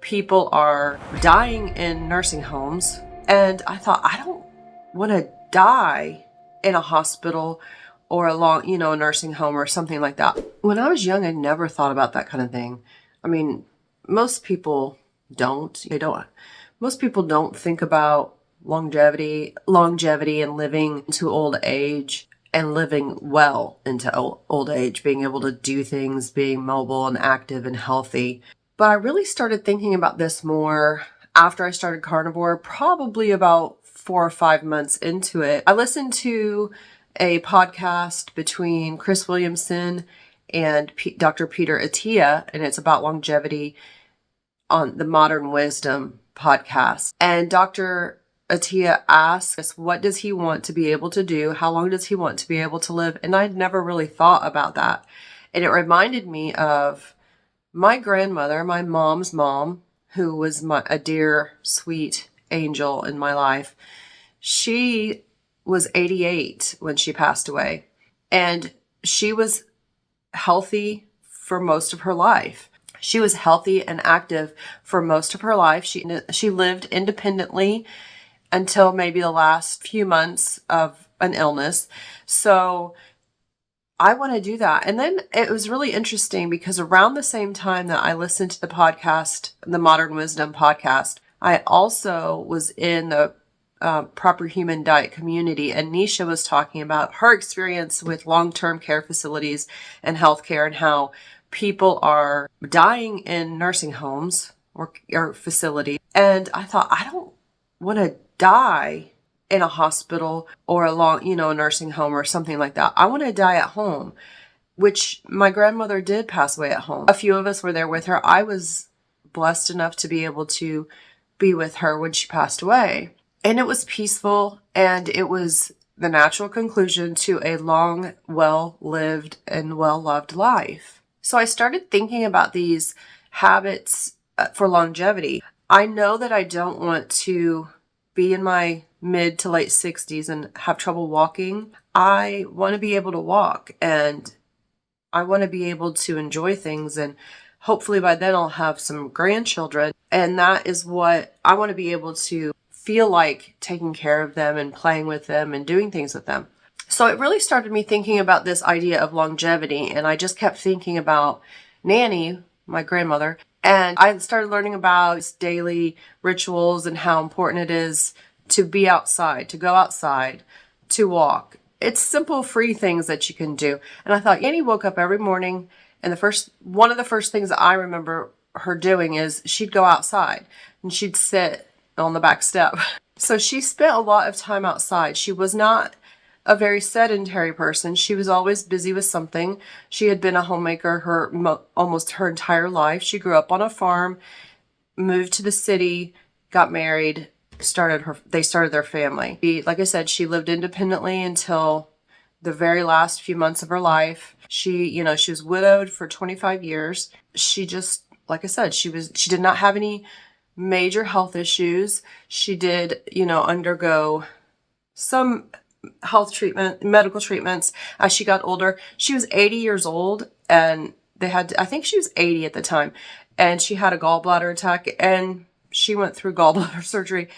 people are dying in nursing homes. And I thought, I don't want to die in a hospital or a nursing home or something like that. When I was young, I never thought about that kind of thing. I mean, most people don't. Most people don't think about longevity and living to old age and living well into old age, being able to do things, being mobile and active and healthy. But I really started thinking about this more after I started Carnivore, probably about 4 or 5 months into it. I listened to a podcast between Chris Williamson and Dr. Peter Attia, and it's about longevity on the Modern Wisdom podcast. And Dr. Attia asks us, what does he want to be able to do? How long does he want to be able to live? And I'd never really thought about that. And it reminded me of my grandmother, my mom's mom, who was a dear, sweet angel in my life. She was 88 when she passed away, and she was healthy for most of her life. She was healthy and active for most of her life. She lived independently until maybe the last few months of an illness. So I want to do that. And then it was really interesting because around the same time that I listened to the podcast, the Modern Wisdom podcast, I also was in the Proper Human Diet community, and Nisha was talking about her experience with long-term care facilities and healthcare and how people are dying in nursing homes or facilities. And I thought, I don't want to die in a hospital or a nursing home or something like that. I want to die at home, which my grandmother did pass away at home. A few of us were there with her. I was blessed enough to be able to be with her when she passed away. And it was peaceful, and it was the natural conclusion to a long, well-lived and well-loved life. So I started thinking about these habits for longevity. I know that I don't want to be in my mid to late 60s and have trouble walking. I want to be able to walk, and I want to be able to enjoy things, and hopefully by then I'll have some grandchildren, and that is what I want to be able to feel like, taking care of them and playing with them and doing things with them. So it really started me thinking about this idea of longevity, and I just kept thinking about Nanny, my grandmother, and I started learning about daily rituals and how important it is to be outside, to go outside, to walk. It's simple, free things that you can do. And I thought, Nanny woke up every morning, and one of the first things that I remember her doing is she'd go outside and she'd sit on the back step. So she spent a lot of time outside. She was not a very sedentary person. She was always busy with something. She had been a homemaker almost her entire life. She grew up on a farm, moved to the city, got married, they started their family. Like I said, she lived independently until the very last few months of her life. She was widowed for 25 years. She just, like I said, she did not have any major health issues. She did, undergo some medical treatments as she got older. She was 80 years old, and I think she was 80 at the time, and she had a gallbladder attack, and she went through gallbladder surgery,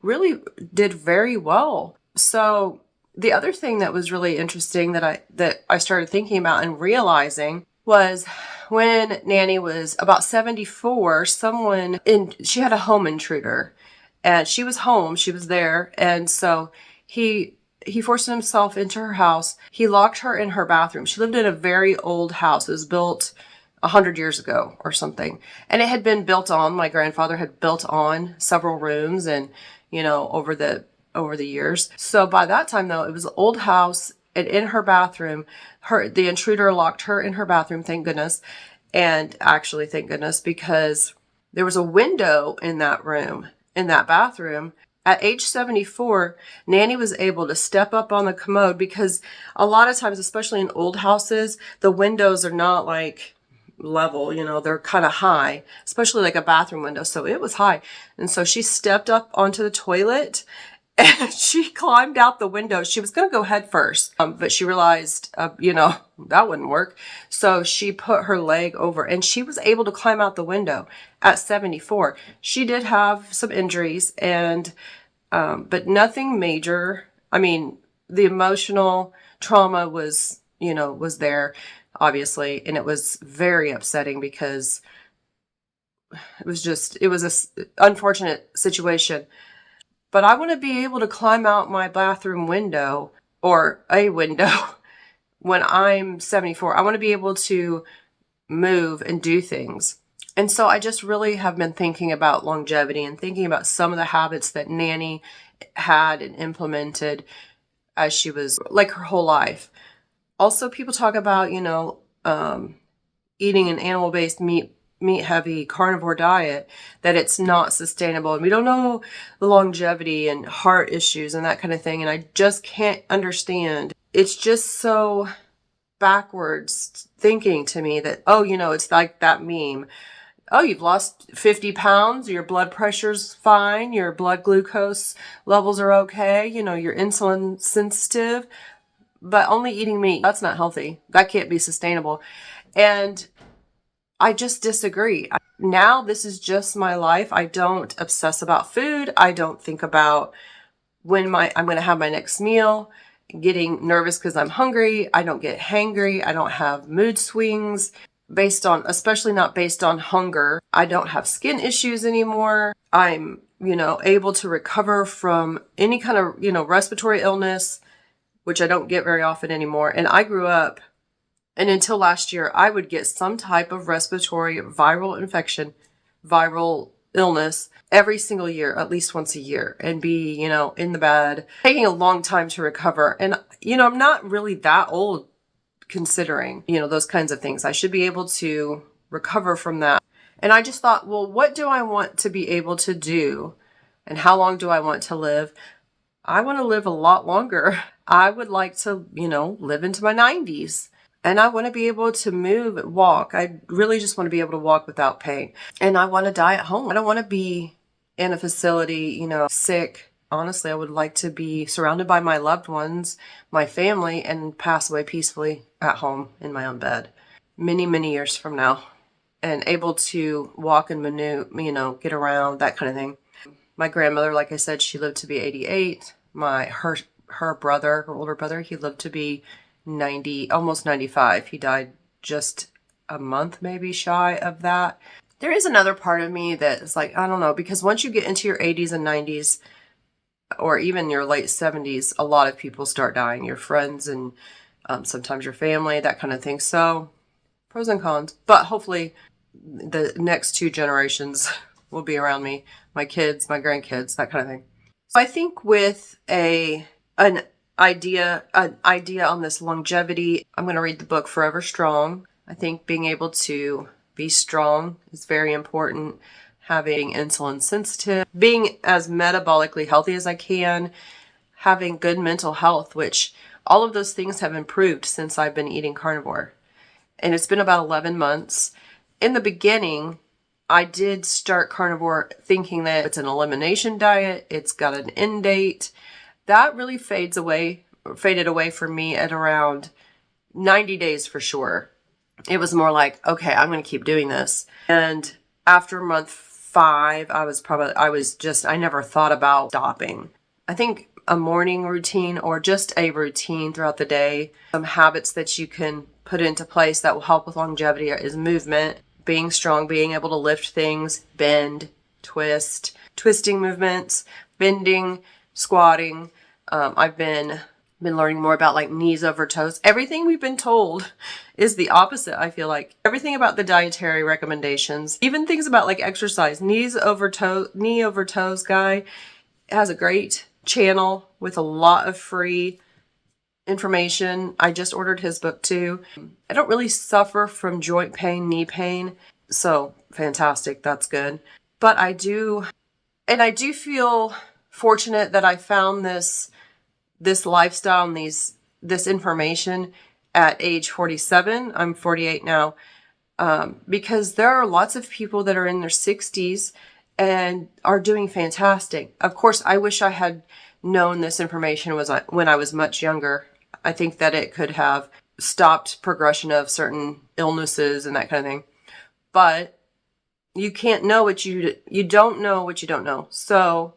really did very well. So the other thing that was really interesting that I started thinking about and realizing was when Nanny was about 74, she had a home intruder, and she was home, she was there. And so he forced himself into her house. He locked her in her bathroom. She lived in a very old house. It was built 100 years ago or something. And it had been built on, my grandfather had built on several rooms and, over the years. So by that time though, it was an old house, and in her bathroom, the intruder locked her in her bathroom, thank goodness. And actually, thank goodness, because there was a window in that room, in that bathroom. At age 74, Nanny was able to step up on the commode, because a lot of times, especially in old houses, the windows are not like level, they're kind of high, especially like a bathroom window. So it was high. And so she stepped up onto the toilet And she climbed out the window. She was going to go head first, but she realized, that wouldn't work. So she put her leg over and she was able to climb out the window at 74. She did have some injuries but nothing major. I mean, the emotional trauma was there, obviously. And it was very upsetting because it was a unfortunate situation. But I want to be able to climb out my bathroom window or a window when I'm 74. I want to be able to move and do things. And so I just really have been thinking about longevity and thinking about some of the habits that Nanny had and implemented as she was like her whole life. Also, people talk about, eating an animal-based meat heavy carnivore diet, that it's not sustainable, and we don't know the longevity and heart issues and that kind of thing. And I just can't understand. It's just so backwards thinking to me that, it's like that meme. Oh, you've lost 50 pounds, your blood pressure's fine, your blood glucose levels are okay, you're insulin sensitive, but only eating meat, that's not healthy. That can't be sustainable. And I just disagree. Now this is just my life. I don't obsess about food. I don't think about when I'm going to have my next meal, getting nervous because I'm hungry. I don't get hangry. I don't have mood swings especially not based on hunger. I don't have skin issues anymore. I'm, able to recover from any kind of, respiratory illness, which I don't get very often anymore. And I grew up, and until last year, I would get some type of respiratory viral infection, viral illness every single year, at least once a year, and be, in the bed, taking a long time to recover. And, I'm not really that old considering, those kinds of things. I should be able to recover from that. And I just thought, well, what do I want to be able to do? And how long do I want to live? I want to live a lot longer. I would like to, live into my 90s. And I want to be able to move and walk. I really just want to be able to walk without pain. And I want to die at home. I don't want to be in a facility, sick. Honestly, I would like to be surrounded by my loved ones, my family, and pass away peacefully at home in my own bed many, many years from now, and able to walk and maneuver, get around, that kind of thing. My grandmother, like I said, she lived to be 88. Her brother, her older brother, he lived to be 90, almost 95. He died just a month maybe shy of that. There is another part of me that is like, I don't know, because once you get into your 80s and 90s, or even your late 70s, a lot of people start dying. Your friends and sometimes your family, that kind of thing. So pros and cons. But hopefully the next 2 generations will be around me. My kids, my grandkids, that kind of thing. So I think with an idea on this longevity, I'm going to read the book Forever Strong. I think being able to be strong is very important. Having insulin sensitive, being as metabolically healthy as I can, having good mental health, which all of those things have improved since I've been eating carnivore. And it's been about 11 months. In the beginning, I did start carnivore thinking that it's an elimination diet. It's got an end date. That really faded away for me at around 90 days for sure. It was more like, okay, I'm going to keep doing this. And after month 5, I never thought about stopping. I think a morning routine or just a routine throughout the day, some habits that you can put into place that will help with longevity is movement, being strong, being able to lift things, bend, twisting movements, bending, squatting. I've been learning more about like knees over toes. Everything we've been told is the opposite, I feel like. Everything about the dietary recommendations, even things about like exercise, knee over toes guy has a great channel with a lot of free information. I just ordered his book too. I don't really suffer from joint pain, knee pain. So fantastic. That's good. But I do feel fortunate that I found this lifestyle and this information at age 47. I'm 48 now. Because there are lots of people that are in their 60s and are doing fantastic. Of course, I wish I had known this information was when I was much younger, I think that it could have stopped progression of certain illnesses and that kind of thing. But you can't know what you don't know what you don't know. So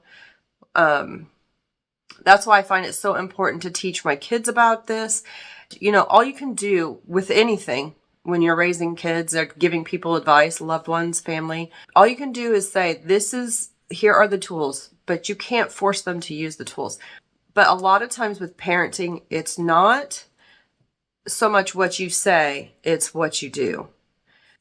that's why I find it so important to teach my kids about this. All you can do with anything when you're raising kids or giving people advice, loved ones, family, all you can do is say, here are the tools, but you can't force them to use the tools. But a lot of times with parenting, it's not so much what you say, it's what you do.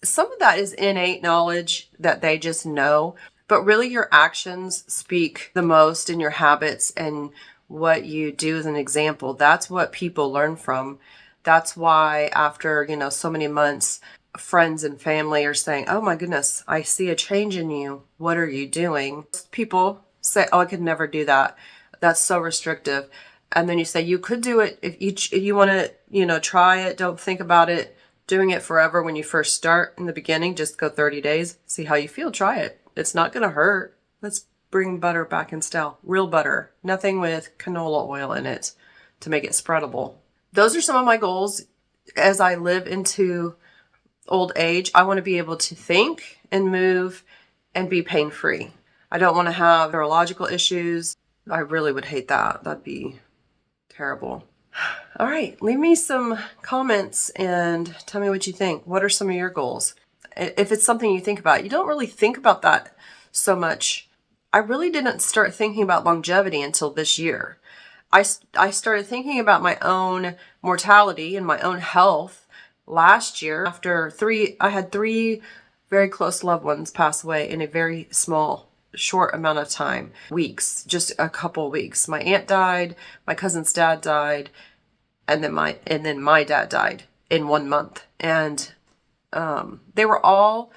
Some of that is innate knowledge that they just know, but really your actions speak the most, in your habits and what you do as an example. That's what people learn from. That's why after, so many months, friends and family are saying, oh my goodness, I see a change in you. What are you doing? People say, oh, I could never do that. That's so restrictive. And then you say, you could do it if you want to, try it. Don't think about it doing it forever when you first start. In the beginning, just go 30 days. See how you feel. Try it. It's not going to hurt. Let's bring butter back in style. Real butter. Nothing with canola oil in it to make it spreadable. Those are some of my goals as I live into old age. I want to be able to think and move and be pain-free. I don't want to have neurological issues. I really would hate that. That'd be terrible. All right, leave me some comments and tell me what you think. What are some of your goals? If it's something you think about, you don't really think about that so much. I really didn't start thinking about longevity until this year. I started thinking about my own mortality and my own health last year after I had three very close loved ones pass away in a very short amount of time, weeks, just a couple weeks. My aunt died, my cousin's dad died, and then my dad died in 1 month. And they were all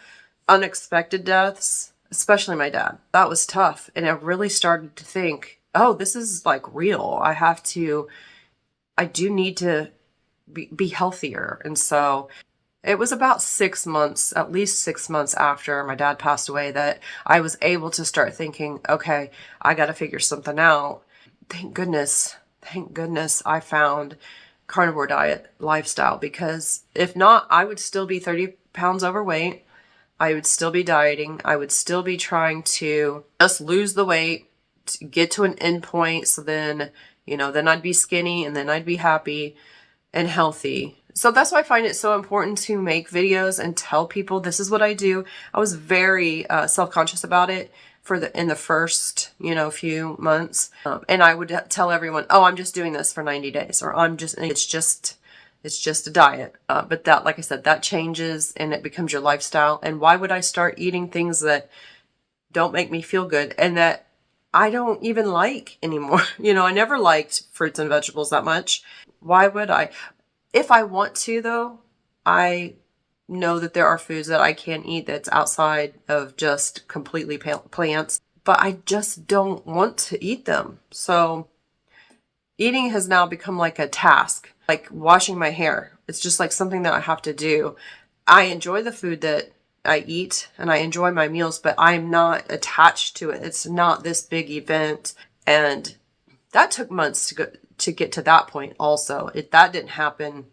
unexpected deaths, especially my dad. That was tough. And I really started to think, oh, this is like real. I do need to be healthier. And so it was about 6 months, at least 6 months after my dad passed away, that I was able to start thinking, okay, I got to figure something out. Thank goodness I found carnivore diet lifestyle, because if not, I would still be 30 pounds overweight. I would still be dieting. I would still be trying to just lose the weight, to get to an end point. So then, then I'd be skinny and then I'd be happy and healthy. So that's why I find it so important to make videos and tell people this is what I do. I was very self-conscious about it in the first, few months. And I would tell everyone, oh, I'm just doing this for 90 days, or it's just a diet. But that, like I said, that changes and it becomes your lifestyle. And why would I start eating things that don't make me feel good and that I don't even like anymore? I never liked fruits and vegetables that much. Why would I? If I want to, though, I know that there are foods that I can eat that's outside of just completely plants, but I just don't want to eat them. So eating has now become like a task, like washing my hair. It's just like something that I have to do. I enjoy the food that I eat and I enjoy my meals, but I'm not attached to it. It's not this big event. And that took months to get to that point also. That didn't happen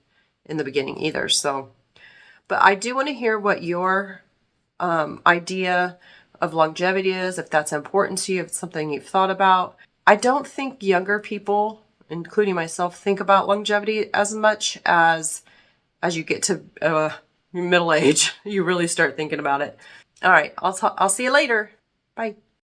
in the beginning either. So, but I do want to hear what your idea of longevity is, if that's important to you, if it's something you've thought about. I don't think younger people, including myself, think about longevity as much as you get to middle age. You really start thinking about it. All right, I'll see you later. Bye.